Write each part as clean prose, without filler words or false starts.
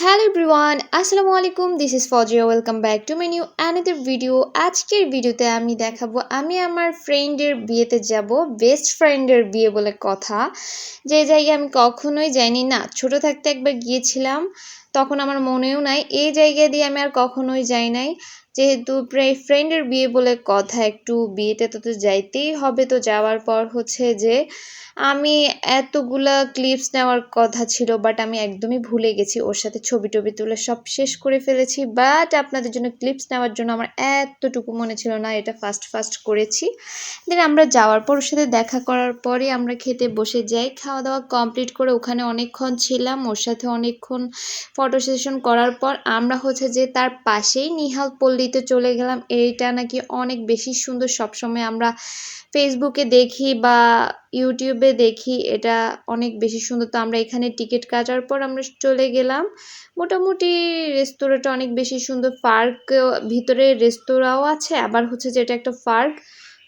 Hello everyone, আসসালামু আলাইকুম। This is Fazia. Welcome back to my new another video. আজকের ভিডিওতে আমি দেখাবো আমি আমার ফ্রেন্ডের বিয়েতে যাব। বেস্ট ফ্রেন্ডের বিয়ে বলে কথা, যে জায়গায় আমি কখনোই যাইনি। না, ছোট থাকতে একবার গিয়েছিলাম, তখন আমার মনেও নাই। এই জায়গা দিয়ে আমি আর কখনোই যাই নাই। যেহেতু ফ্রেন্ডের বিয়ে বলে কথা, একটু বিয়েতে তো যাইতেই হবে। তো যাওয়ার পর হচ্ছে যে আমি এতগুলা ক্লিপস নেওয়ার কথা ছিল, বাট আমি একদমই ভুলে গেছি। ওর সাথে ছবি টবি তুলে সব শেষ করে ফেলেছি, বাট আপনাদের জন্য ক্লিপস নেওয়ার জন্য আমার এতটুকু মনে ছিল না। এটা ফার্স্ট করেছি। দেন আমরা যাওয়ার পর ওর সাথে দেখা করার পরে আমরা খেতে বসে যাই। খাওয়া দাওয়া কমপ্লিট করে ওখানে অনেকক্ষণ ছিলাম, ওর সাথে অনেকক্ষণ ফটো সেশন করার পর আমরা হচ্ছে যে তার পাশেই নিহাল পল্লীতে চলে গেলাম। এইটা নাকি অনেক বেশি সুন্দর, সবসময় আমরা ফেসবুকে দেখি বা ইউটিউবে দেখি, এটা অনেক বেশি সুন্দর। তো আমরা এখানে টিকিট কাটার পর আমরা চলে গেলাম। মোটামুটি রেস্তোরাঁটা অনেক বেশি সুন্দর। পার্ক ভিতরে রেস্তোরাঁও আছে, আবার হচ্ছে যে এটা একটা পার্ক।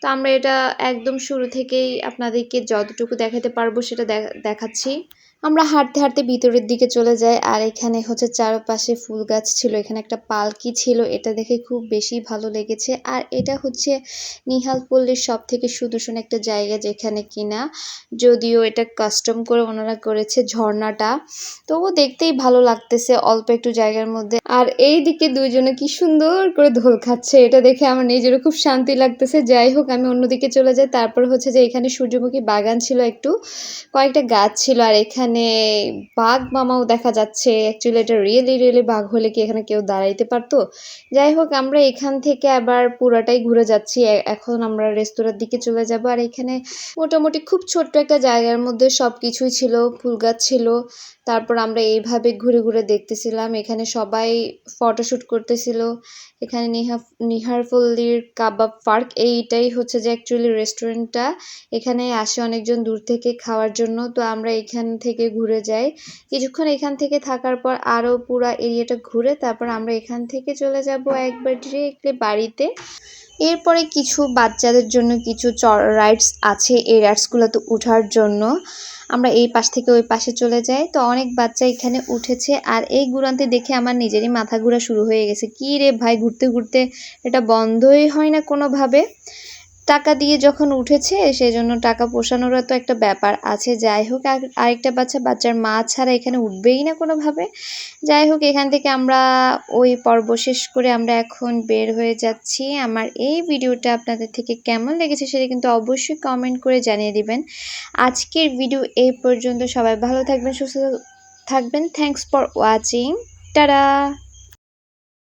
তো আমরা এটা একদম শুরু থেকেই আপনাদেরকে যতটুকু দেখাতে পারবো সেটা দেখাচ্ছি। আমরা হাঁটতে হাঁটতে ভিতরের দিকে চলে যাই, আর এখানে হচ্ছে চারপাশে ফুল গাছ ছিল, এখানে একটা পালকি ছিল, এটা দেখে খুব বেশি ভালো লেগেছে। আর এটা হচ্ছে নিহাল পল্লীর সব থেকে সুদর্শন একটা জায়গা, যেখানে কিনা যদিও এটা কাস্টম করে ওনারা করেছে ঝর্ণাটা, তবুও দেখতেই ভালো লাগতেছে অল্প একটু জায়গার মধ্যে। আর এই দিকে দুইজনে কি সুন্দর করে দোল খাচ্ছে, এটা দেখে আমার নিজেরও খুব শান্তি লাগতেছে। যাই হোক, আমি অন্যদিকে চলে যাই। তারপর হচ্ছে যে এখানে সূর্যমুখী বাগান ছিল, একটু কয়েকটা গাছ ছিল, আর এখানে বাঘ মামাও দেখা যাচ্ছে। অ্যাকচুয়ালি এটা রিয়েলি বাঘ হলে কি এখানে কেউ দাঁড়াইতে পারতো? যাই হোক, আমরা এখান থেকে আবার পুরাটাই ঘুরে যাচ্ছি। এখন আমরা রেস্তোরাঁর দিকে চলে যাব। আর এখানে মোটামুটি খুব ছোট্ট একটা জায়গার মধ্যে সব কিছুই ছিল, ফুল গাছ ছিল। তারপর আমরা এইভাবে ঘুরে ঘুরে দেখতেছিলাম, এখানে সবাই ফটোশ্যুট করতেছিল। এখানে নিহার পল্লীর কাবাব পার্ক, এইটাই হচ্ছে যে অ্যাকচুয়ালি রেস্টুরেন্টটা। এখানে আসে অনেকজন দূর থেকে খাওয়ার জন্য। তো আমরা এখান থেকে ঘুরে যাই। কিছুক্ষণ এখান থেকে থাকার পর আরও পুরা এরিয়াটা ঘুরে তারপর আমরা এখান থেকে চলে যাব একবার ডিরেক্টলি বাড়িতে। এরপরে কিছু বাচ্চাদের জন্য কিছু রাইডস আছে, এই রাইডসগুলোতে ওঠার জন্য আমরা এই পাশ থেকে ওই পাশে চলে যাই। তো অনেক বাচ্চা এখানে উঠেছে, আর এই ঘুরান্তে দেখে আমার নিজেরই মাথা ঘোরা শুরু হয়ে গেছে। কি রে ভাই, ঘুরতে ঘুরতে এটা বন্ধই হয় না কোনোভাবে। টাকা দিয়ে যখন উঠেছে সেজন্য টাকা পোষানোরও তো একটা ব্যাপার আছে। যাই হোক, আরেকটা বাচ্চার মা ছাড়া এখানে উঠবেই না কোনোভাবে। যাই হোক, এখান থেকে আমরা ওই পর্ব শেষ করে আমরা এখন বের হয়ে যাচ্ছি। আমার এই ভিডিওটা আপনাদের থেকে কেমন লেগেছে সেটা কিন্তু অবশ্যই কমেন্ট করে জানিয়ে দিবেন। আজকের ভিডিও এই পর্যন্ত। সবাই ভালো থাকবেন, সুস্থ থাকবেন। Thanks for watching. টাটা।